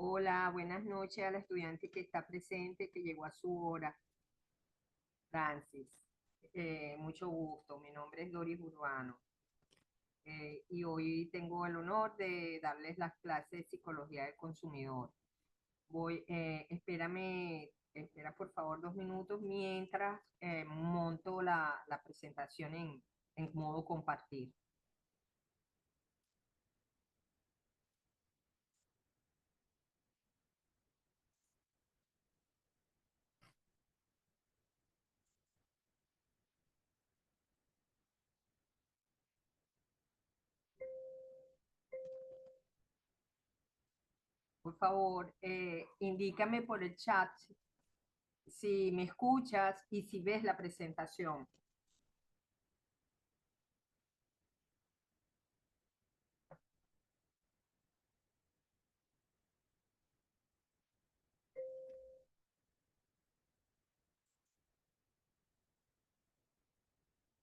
Hola, buenas noches a la estudiante que está presente, que llegó a su hora, Francis. Mucho gusto, mi nombre es Doris Urbano y hoy tengo el honor de darles las clases de psicología del consumidor. Espera por favor 2 minutos mientras monto la presentación en modo compartir. Por favor, indícame por el chat si me escuchas y si ves la presentación.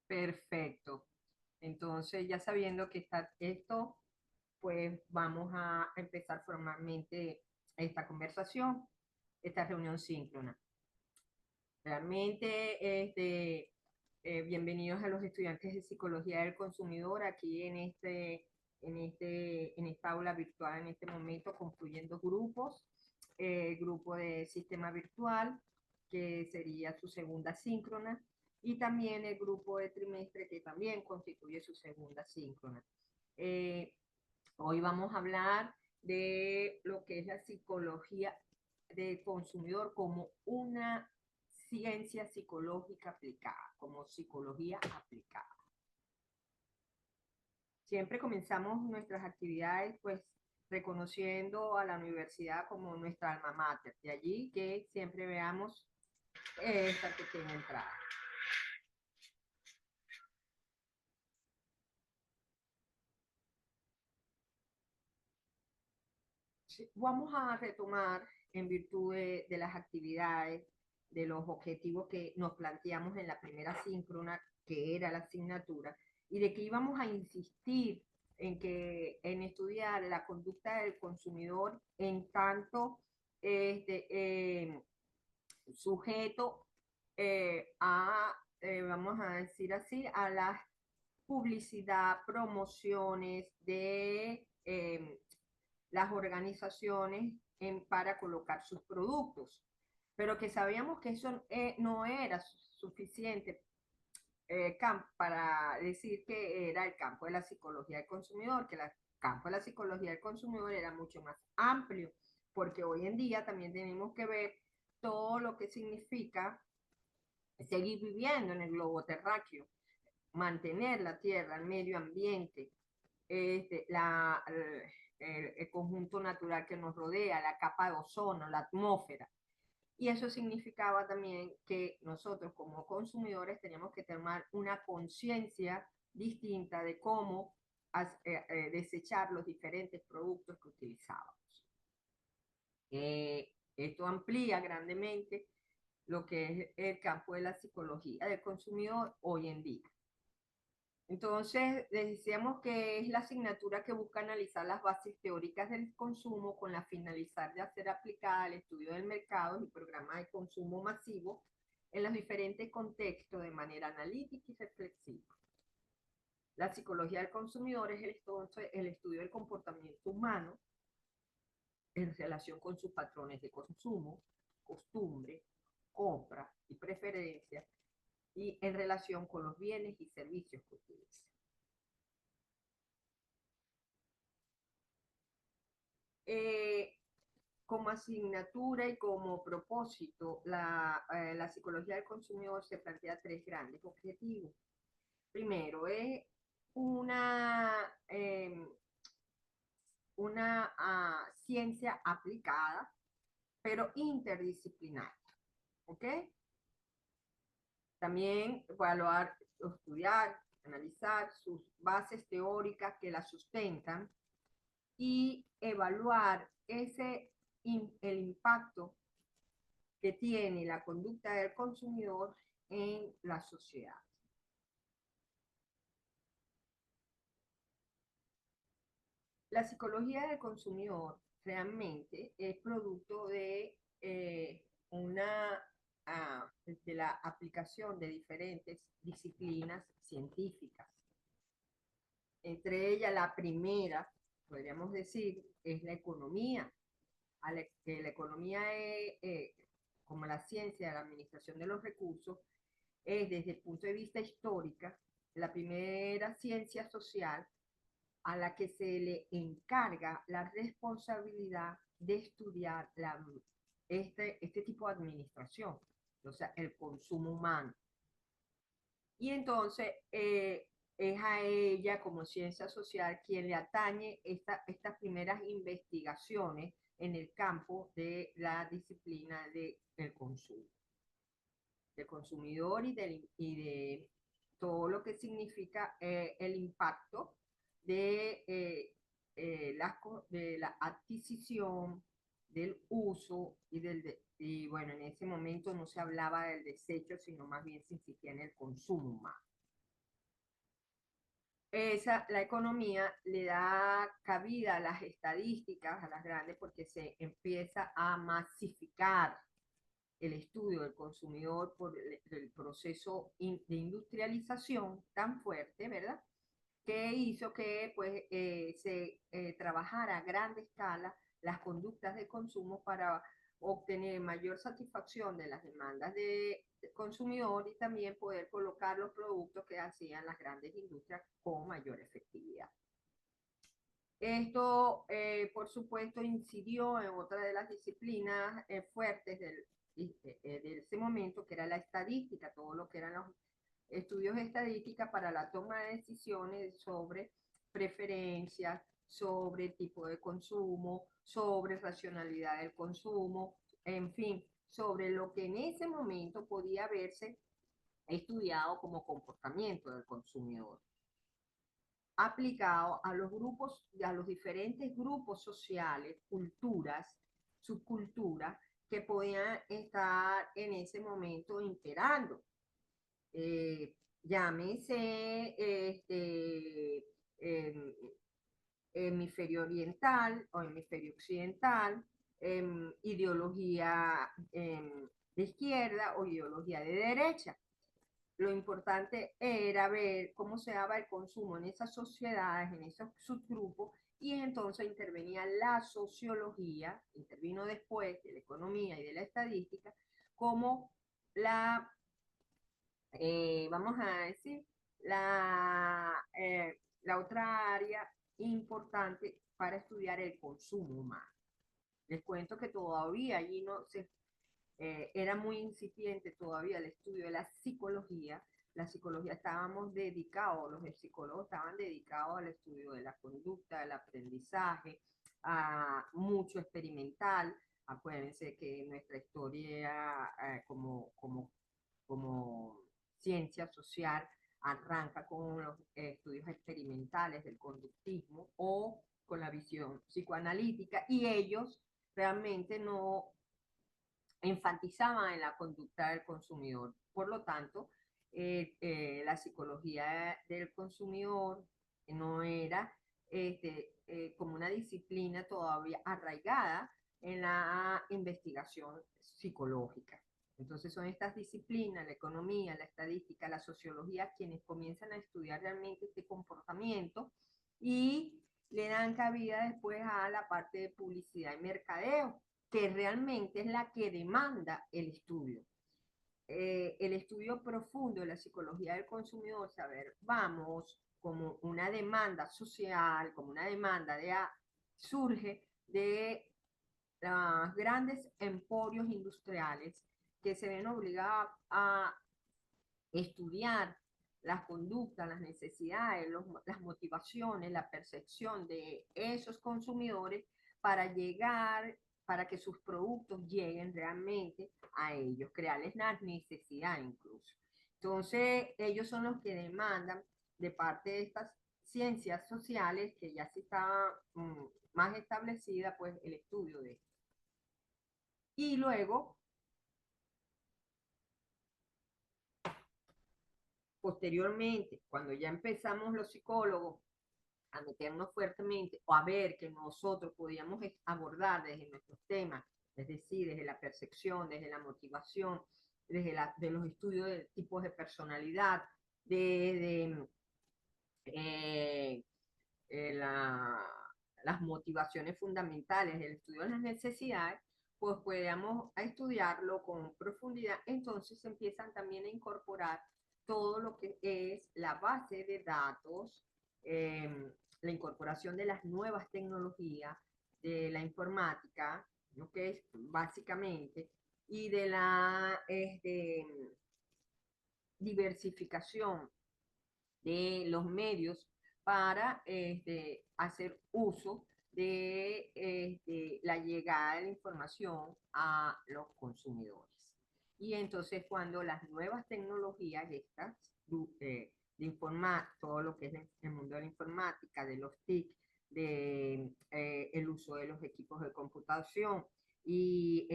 Perfecto. Entonces, ya sabiendo que está esto, pues vamos a empezar formalmente esta conversación, esta reunión síncrona. Realmente, bienvenidos a los estudiantes de Psicología del Consumidor aquí en esta aula virtual en este momento, confluyendo grupos. El grupo de sistema virtual, que sería su segunda síncrona, y también el grupo de trimestre, que también constituye su segunda síncrona. Eh, Hoy vamos a hablar de lo que es la psicología del consumidor como una ciencia psicológica aplicada, como psicología aplicada. Siempre comenzamos nuestras actividades pues reconociendo a la universidad como nuestra alma mater, de allí que siempre veamos esta pequeña entrada. Vamos a retomar en virtud de las actividades, de los objetivos que nos planteamos en la primera síncrona, que era la asignatura, y de que íbamos a insistir en estudiar la conducta del consumidor en tanto este, sujeto vamos a decir así, a la publicidad, promociones de las organizaciones para colocar sus productos, pero que sabíamos que eso no era suficiente para decir que era el campo de la psicología del consumidor, que el campo de la psicología del consumidor era mucho más amplio, porque hoy en día también tenemos que ver todo lo que significa seguir viviendo en el globo terráqueo, mantener la tierra, el medio ambiente, el conjunto natural que nos rodea, la capa de ozono, la atmósfera. Y eso significaba también que nosotros como consumidores teníamos que tomar una conciencia distinta de cómo desechar los diferentes productos que utilizábamos. Esto amplía grandemente lo que es el campo de la psicología del consumidor hoy en día. Entonces, decíamos que es la asignatura que busca analizar las bases teóricas del consumo con la finalidad de hacer aplicada al estudio del mercado y programa de consumo masivo en los diferentes contextos de manera analítica y reflexiva. La psicología del consumidor es el estudio del comportamiento humano en relación con sus patrones de consumo, costumbre, compra y preferencias y en relación con los bienes y servicios que utiliza. Eh, Como asignatura y como propósito, la psicología del consumidor se plantea tres grandes objetivos. Primero, es una, eh, una ciencia aplicada, pero interdisciplinaria. ¿Ok? También evaluar, estudiar, analizar sus bases teóricas que la sustentan y evaluar el impacto que tiene la conducta del consumidor en la sociedad. La psicología del consumidor realmente es producto de de la aplicación de diferentes disciplinas científicas. Entre ellas, la primera, podríamos decir, es la economía. Que la economía es, como la ciencia de la administración de los recursos, es desde el punto de vista histórico la primera ciencia social a la que se le encarga la responsabilidad de estudiar este tipo de administración, o sea, el consumo humano. Y entonces es a ella como ciencia social quien le atañe estas primeras investigaciones en el campo de la disciplina del consumo, del consumidor y de todo lo que significa el impacto de la adquisición, del uso y bueno, en ese momento no se hablaba del desecho, sino más bien se insistía en el consumo humano. La economía le da cabida a las estadísticas, a las grandes, porque se empieza a masificar el estudio del consumidor por el proceso de industrialización tan fuerte, ¿verdad? Que hizo que pues, se trabajara a gran escala las conductas de consumo para obtener mayor satisfacción de las demandas de consumidor y también poder colocar los productos que hacían las grandes industrias con mayor efectividad. Esto, por supuesto, incidió en otra de las disciplinas fuertes de ese momento, que era la estadística, todo lo que eran los estudios de estadística para la toma de decisiones sobre preferencias, sobre tipo de consumo, sobre racionalidad del consumo, en fin, sobre lo que en ese momento podía verse estudiado como comportamiento del consumidor, aplicado a los grupos, a los diferentes grupos sociales, culturas, subculturas que podían estar en ese momento imperando. Llámese hemisferio oriental o hemisferio occidental, ideología de izquierda o ideología de derecha. Lo importante era ver cómo se daba el consumo en esas sociedades, en esos subgrupos, y entonces intervenía la sociología, intervino después de la economía y de la estadística, como vamos a decir, la otra área importante para estudiar el consumo humano. Les cuento que todavía allí no se era muy incipiente todavía el estudio de la psicología. La psicología estábamos dedicados, los psicólogos estaban dedicados al estudio de la conducta, del aprendizaje, a mucho experimental. Acuérdense que nuestra historia como ciencia social arranca con los estudios experimentales del conductismo o con la visión psicoanalítica y ellos realmente no enfatizaban en la conducta del consumidor. Por lo tanto, la psicología del consumidor no era como una disciplina todavía arraigada en la investigación psicológica. Entonces son estas disciplinas, la economía, la estadística, la sociología, quienes comienzan a estudiar realmente este comportamiento y le dan cabida después a la parte de publicidad y mercadeo, que realmente es la que demanda el estudio. El estudio profundo de la psicología del consumidor, saber, vamos, como una demanda social, como una demanda surge de los grandes emporios industriales que se ven obligados a estudiar las conductas, las necesidades, las motivaciones, la percepción de esos consumidores para llegar, para que sus productos lleguen realmente a ellos, crearles la necesidad incluso. Entonces, ellos son los que demandan de parte de estas ciencias sociales, que ya se está más establecida, pues el estudio de esto. Y luego, posteriormente, cuando ya empezamos los psicólogos a meternos fuertemente o a ver que nosotros podíamos abordar desde nuestros temas, es decir, desde la percepción, desde la motivación, de los estudios de tipos de personalidad, de eh, la, las motivaciones fundamentales del estudio de las necesidades, pues podamos estudiarlo con profundidad. Entonces se empiezan también a incorporar todo lo que es la base de datos, la incorporación de las nuevas tecnologías, de la informática, lo que es básicamente, y de la diversificación de los medios para hacer uso de la llegada de la información a los consumidores. Y entonces cuando las nuevas tecnologías estas, de informar todo lo que es el mundo de la informática, de los TIC, de el uso de los equipos de computación y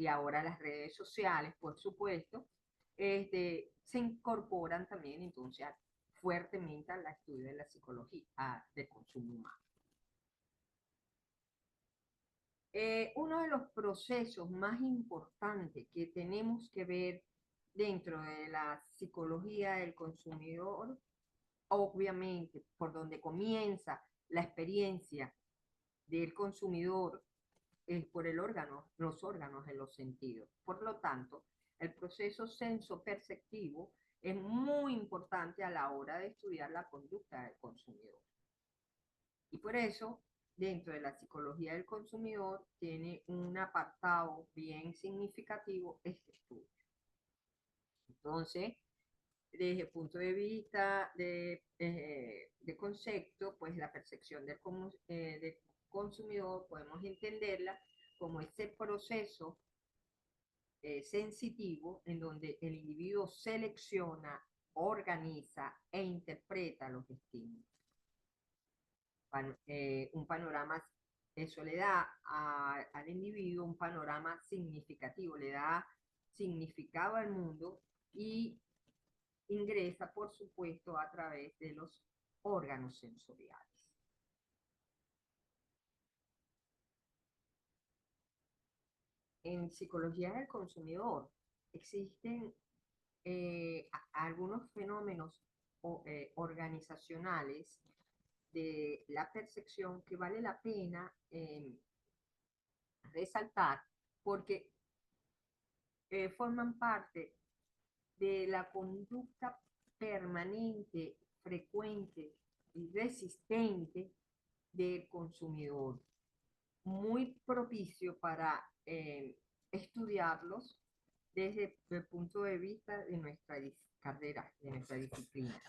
ahora las redes sociales, por supuesto, se incorporan también entonces fuertemente al estudio de la psicología del consumo humano. Uno de los procesos más importantes que tenemos que ver dentro de la psicología del consumidor, obviamente por donde comienza la experiencia del consumidor, es por los órganos de los sentidos. Por lo tanto, el proceso sensoperceptivo es muy importante a la hora de estudiar la conducta del consumidor. Y por eso, dentro de la psicología del consumidor, tiene un apartado bien significativo este estudio. Entonces, desde el punto de vista de concepto, pues la percepción del consumidor podemos entenderla como ese proceso sensitivo en donde el individuo selecciona, organiza e interpreta los estímulos. Un panorama, eso le da al individuo un panorama significativo, le da significado al mundo y ingresa, por supuesto, a través de los órganos sensoriales. En psicología del consumidor existen algunos fenómenos organizacionales de la percepción que vale la pena resaltar porque forman parte de la conducta permanente, frecuente y resistente del consumidor, muy propicio para estudiarlos desde el punto de vista de nuestra carrera, de nuestra disciplina.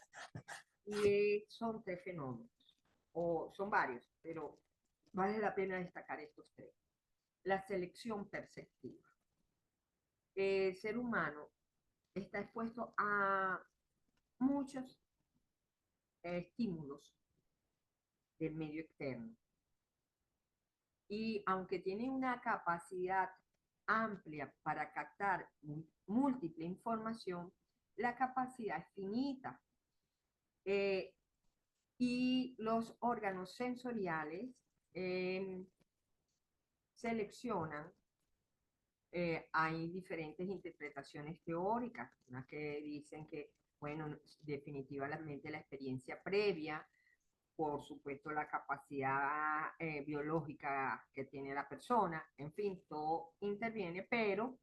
Y son tres fenómenos, o son varios, pero vale la pena destacar estos tres. La selección perceptiva. El ser humano está expuesto a muchos estímulos del medio externo. Y aunque tiene una capacidad amplia para captar múltiple información, la capacidad es finita. Y los órganos sensoriales seleccionan, hay diferentes interpretaciones teóricas, unas que dicen que, bueno, definitivamente la experiencia previa, por supuesto la capacidad biológica que tiene la persona, en fin, todo interviene, pero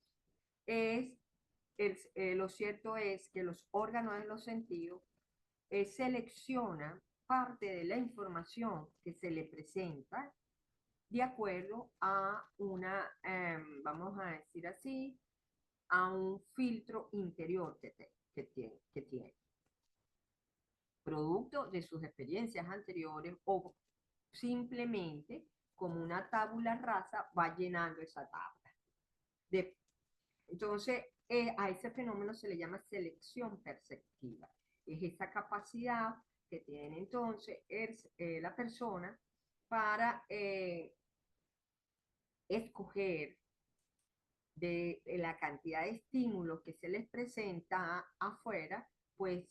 lo cierto es que los órganos de los sentidos seleccionan parte de la información que se le presenta de acuerdo a vamos a decir así, a un filtro interior que tiene, producto de sus experiencias anteriores o simplemente como una tabula rasa va llenando esa tabla. Entonces, a ese fenómeno se le llama selección perceptiva. Es esa capacidad que tiene entonces la persona para escoger de la cantidad de estímulos que se les presenta afuera, pues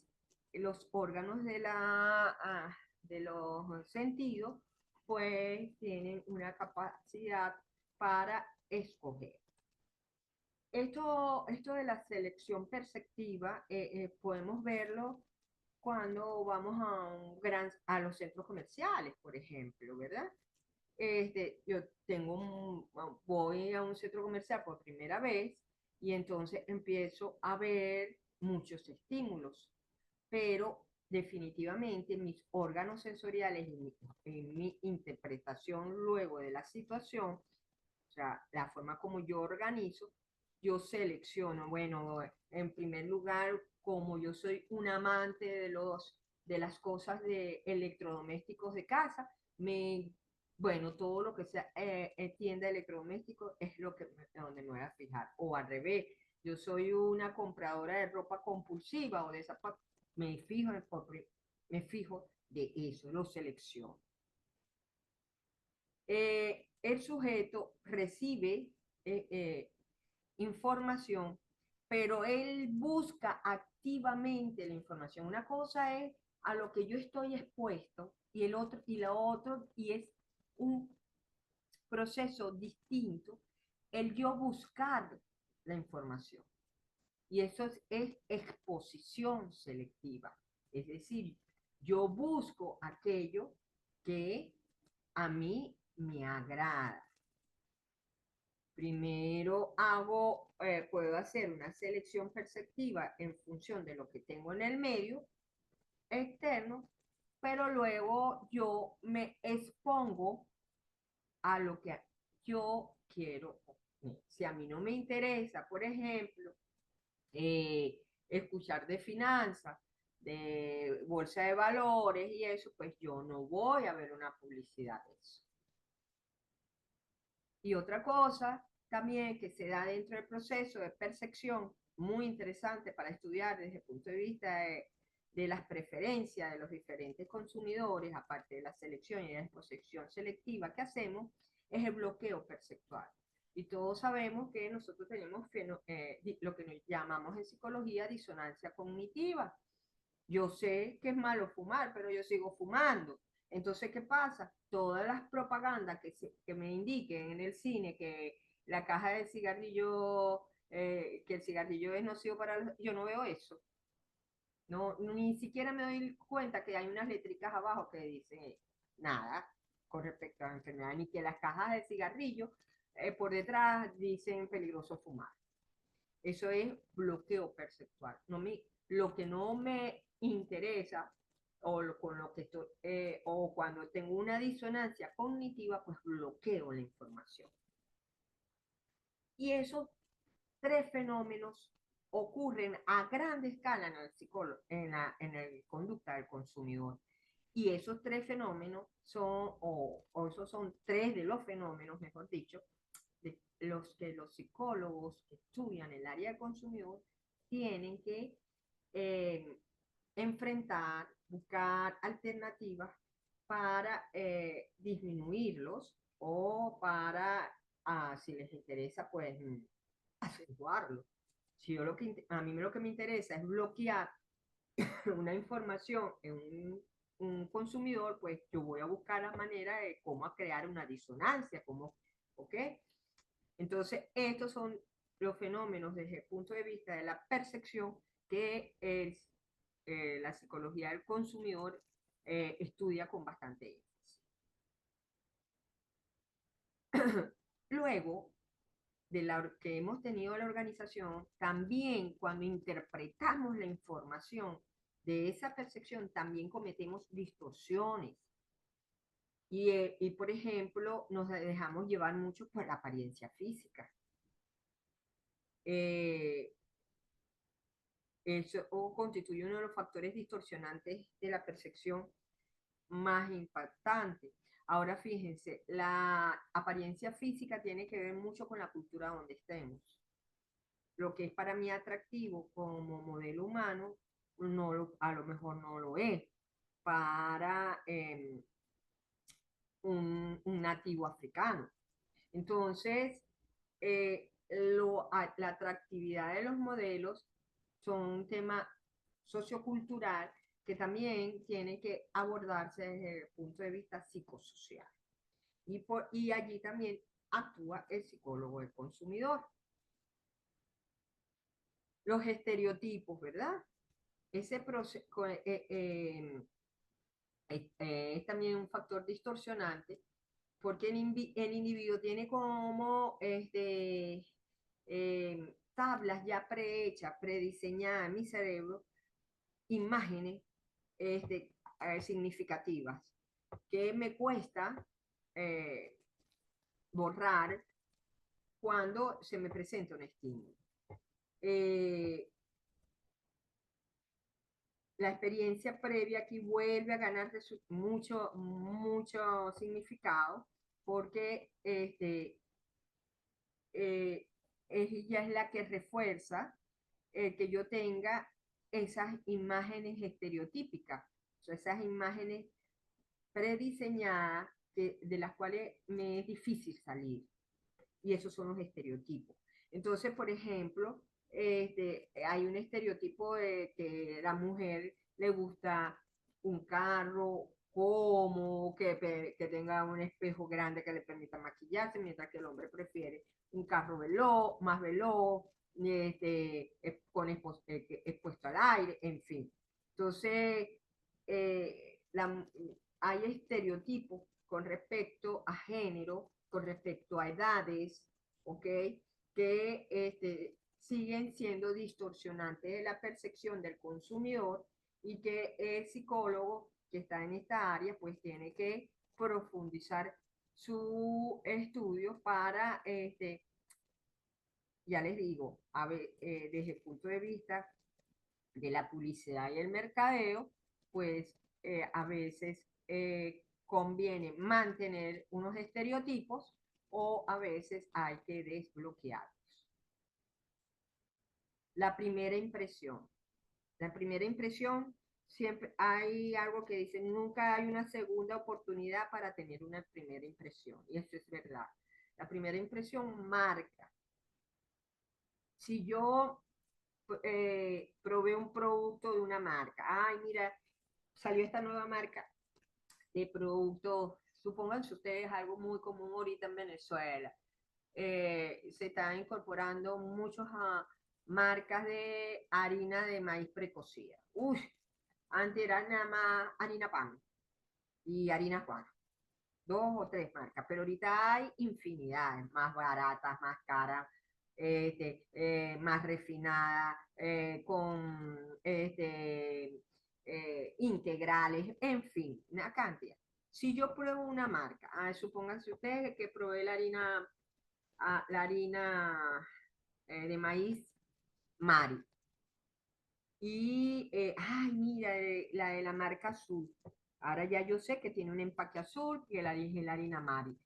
los órganos de los sentidos, pues tienen una capacidad para escoger. Esto de la selección perceptiva podemos verlo cuando vamos a los centros comerciales, por ejemplo, ¿verdad? Yo voy a un centro comercial por primera vez y entonces empiezo a ver muchos estímulos, pero definitivamente mis órganos sensoriales y en mi interpretación luego de la situación, o sea, la forma como yo organizo, yo selecciono, bueno, en primer lugar, como yo soy un amante de las cosas de electrodomésticos de casa, bueno, todo lo que sea tienda de electrodomésticos es donde me voy a fijar. O al revés, yo soy una compradora de ropa compulsiva o de zapatos, me fijo, me fijo de eso, lo selecciono. El sujeto recibe información, pero él busca activamente la información. Una cosa es a lo que yo estoy expuesto y el otro y la otro y es un proceso distinto el yo buscar la información. Y eso es exposición selectiva. Es decir, yo busco aquello que a mí me agrada. Primero puedo hacer una selección perceptiva en función de lo que tengo en el medio externo, pero luego yo me expongo a lo que yo quiero. Si a mí no me interesa, por ejemplo, escuchar de finanzas, de bolsa de valores y eso, pues yo no voy a ver una publicidad de eso. Y otra cosa también que se da dentro del proceso de percepción, muy interesante para estudiar desde el punto de vista de las preferencias de los diferentes consumidores, aparte de la selección y la exposición selectiva que hacemos, es el bloqueo perceptual. Y todos sabemos que nosotros tenemos lo que nos llamamos en psicología disonancia cognitiva. Yo sé que es malo fumar, pero yo sigo fumando. Entonces, ¿qué pasa? Todas las propagandas que me indiquen en el cine que la caja de cigarrillo, que el cigarrillo es nocivo para los... Yo no veo eso. No, ni siquiera me doy cuenta que hay unas letricas abajo que dicen nada con respecto a la enfermedad, ni que las cajas de cigarrillo por detrás dicen peligroso fumar. Eso es bloqueo perceptual. Lo que no me interesa con lo que estoy, o cuando tengo una disonancia cognitiva, pues bloqueo la información. Y esos tres fenómenos ocurren a gran escala en el conducta del consumidor. Y esos tres fenómenos o esos son tres de los fenómenos, mejor dicho, de los que los psicólogos que estudian el área del consumidor tienen que eh, enfrentar, buscar alternativas para disminuirlos o para, si les interesa, pues acentuarlo. Si yo a mí lo que me interesa es bloquear una información en un consumidor, pues yo voy a buscar la manera de cómo crear una disonancia, ¿ok? Entonces, estos son los fenómenos desde el punto de vista de la percepción que es, la psicología del consumidor estudia con bastante énfasis. Luego de la que hemos tenido la organización, también cuando interpretamos la información de esa percepción, también cometemos distorsiones. Y por ejemplo, nos dejamos llevar mucho por la apariencia física. Eh, Eso constituye uno de los factores distorsionantes de la percepción más impactante. Ahora fíjense, la apariencia física tiene que ver mucho con la cultura donde estemos. Lo que es para mí atractivo como modelo humano, a lo mejor no lo es para un nativo africano. Entonces, la atractividad de los modelos son un tema sociocultural que también tienen que abordarse desde el punto de vista psicosocial. Y allí también actúa el psicólogo del consumidor. Los estereotipos, ¿verdad? Ese proceso es también un factor distorsionante porque el individuo tiene como tablas ya prehechas, prediseñadas en mi cerebro, imágenes este, significativas que me cuesta eh, borrar cuando se me presenta un estímulo. Eh, la experiencia previa aquí vuelve a ganar mucho significado porque ella es la que refuerza que yo tenga esas imágenes estereotípicas, o sea, esas imágenes prediseñadas de las cuales me es difícil salir. Y esos son los estereotipos. Entonces, por ejemplo, hay un estereotipo de que la mujer le gusta un carro cómodo, que tenga un espejo grande que le permita maquillarse, mientras que el hombre prefiere un carro veloz, más veloz, expuesto al aire, en fin. Entonces, la, hay estereotipos con respecto a género, con respecto a edades, ¿ok? Que siguen siendo distorsionantes de la percepción del consumidor y que el psicólogo que está en esta área pues tiene que profundizar su estudio para, ya les digo, desde el punto de vista de la publicidad y el mercadeo, pues a veces conviene mantener unos estereotipos o a veces hay que desbloquearlos. La primera impresión. La primera impresión, siempre hay algo que dice, nunca hay una segunda oportunidad para tener una primera impresión. Y eso es verdad. La primera impresión marca. Si yo probé un producto de una marca, ay, mira, salió esta nueva marca de productos, supónganse ustedes algo muy común ahorita en Venezuela. Se están incorporando muchas marcas de harina de maíz precocida. Uy, antes era nada más harina pan y harina Juana, dos o tres marcas, pero ahorita hay infinidades, más baratas, más caras, más refinadas, con integrales, en fin, una cantidad. Si yo pruebo una marca, supónganse ustedes que probé la harina de maíz Mari, y, ay, mira, la de la marca azul. Ahora ya yo sé que tiene un empaque azul, que la dije la harina Mari.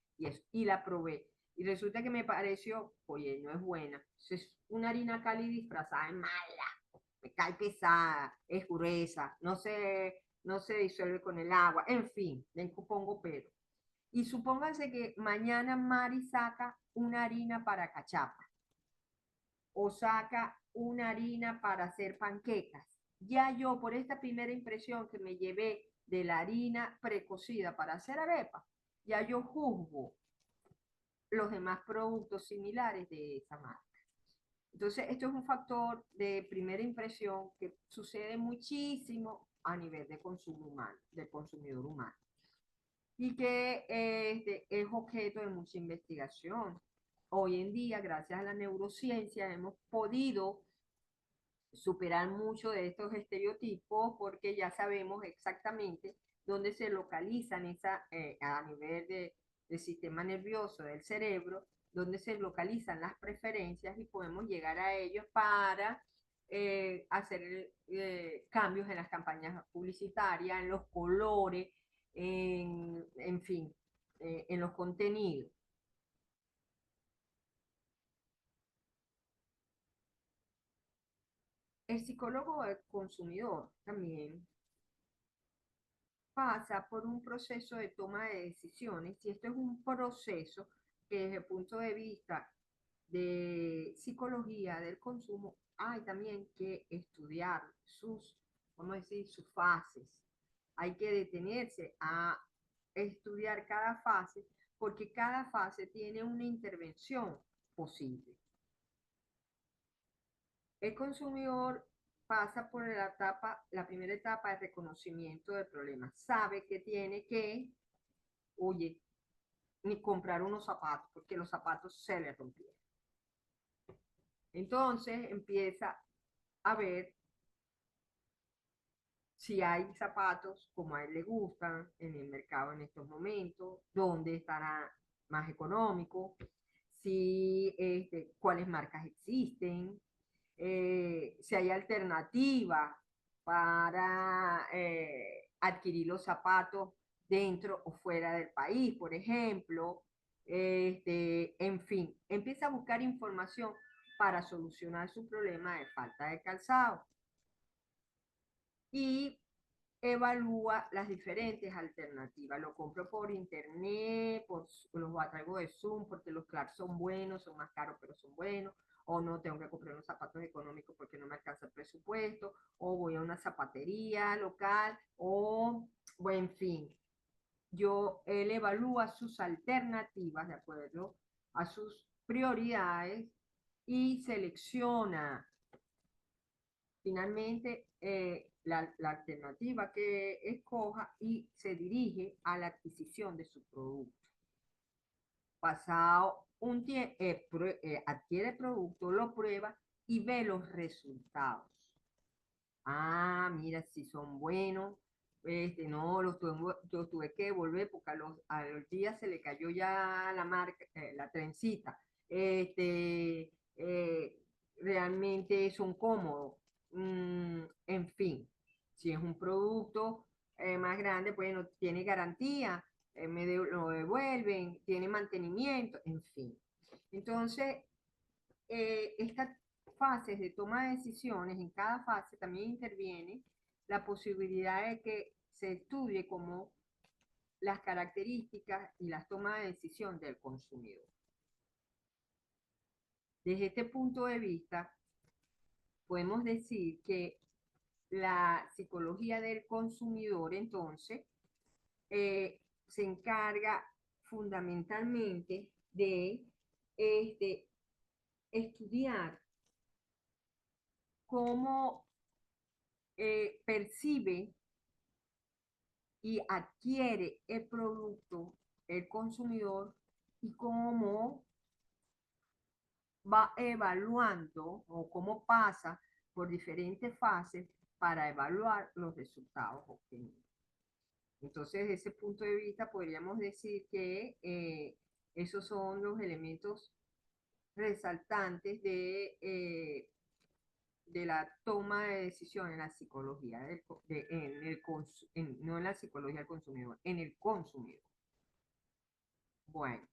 Y la probé. Y resulta que me pareció, oye, no es buena. Es una harina Cali disfrazada, es mala. Me cae pesada, es gruesa, no se disuelve con el agua. En fin, le pongo pero. Y supónganse que mañana Mari saca una harina para cachapa o saca una harina para hacer panquecas. Ya yo, por esta primera impresión que me llevé de la harina precocida para hacer arepa, ya yo juzgo los demás productos similares de esa marca. Entonces, esto es un factor de primera impresión que sucede muchísimo a nivel de consumo humano, del consumidor humano, y que es objeto de mucha investigación. Hoy en día, gracias a la neurociencia, hemos podido superar mucho de estos estereotipos porque ya sabemos exactamente dónde se localizan a nivel del sistema nervioso del cerebro, dónde se localizan las preferencias y podemos llegar a ellos para hacer cambios en las campañas publicitarias, en los colores, en fin, en los contenidos. El psicólogo del consumidor también pasa por un proceso de toma de decisiones y esto es un proceso que desde el punto de vista de psicología del consumo hay también que estudiar sus vamos a decir, sus fases. Hay que detenerse a estudiar cada fase porque cada fase tiene una intervención posible. El consumidor pasa por la primera etapa de reconocimiento del problema. Sabe que tiene que, oye, ni comprar unos zapatos porque los zapatos se le rompieron. Entonces empieza a ver si hay zapatos como a él le gustan en el mercado en estos momentos, dónde estará más económico, si, cuáles marcas existen, si hay alternativas para adquirir los zapatos dentro o fuera del país, por ejemplo. En fin, empieza a buscar información para solucionar su problema de falta de calzado y evalúa las diferentes alternativas. Lo compro por internet, los traigo de Zoom porque los Clarks son buenos, son más caros pero son buenos, o no tengo que comprar unos zapatos económicos porque no me alcanza el presupuesto, o voy a una zapatería local, o, bueno, en fin, él evalúa sus alternativas de acuerdo a sus prioridades y selecciona finalmente la alternativa que escoja y se dirige a la adquisición de su producto. Pasado un tiempo, adquiere el producto, lo prueba y ve los resultados. Ah, mira, si son buenos. No, los tuve que devolver porque a los días se le cayó ya la marca, la trencita. Realmente son cómodos. En fin, si es un producto más grande, bueno, tiene garantía, lo devuelven, tiene mantenimiento, en fin. Entonces, estas fases de toma de decisiones, en cada fase también interviene la posibilidad de que se estudie como las características y las tomas de decisión del consumidor. Desde este punto de vista, podemos decir que la psicología del consumidor, entonces, se encarga fundamentalmente de estudiar cómo percibe y adquiere el producto el consumidor y cómo va evaluando o cómo pasa por diferentes fases para evaluar los resultados obtenidos. Entonces, desde ese punto de vista, podríamos decir que esos son los elementos resaltantes de la toma de decisión en la psicología, no en la psicología del consumidor, en el consumidor. Bueno,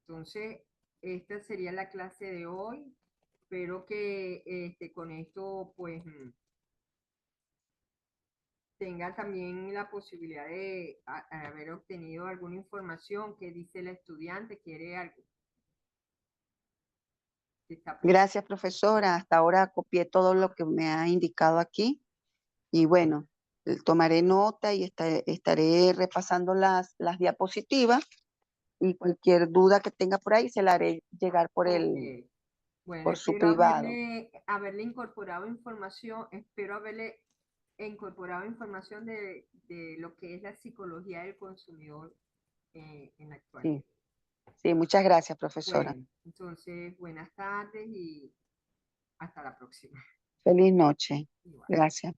entonces, esta sería la clase de hoy. Espero que con esto, pues, tenga también la posibilidad de haber obtenido alguna información que dice la estudiante, quiere algo. Gracias, profesora. Hasta ahora copié todo lo que me ha indicado aquí. Y bueno, tomaré nota y estaré repasando las diapositivas. Y cualquier duda que tenga por ahí se la haré llegar Okay. Bueno, por su espero privado. haberle incorporado información, espero haberle incorporado información de lo que es la psicología del consumidor en la actualidad. Sí, sí, muchas gracias, profesora. Bueno, entonces, buenas tardes y hasta la próxima. Feliz noche. Igual. Gracias.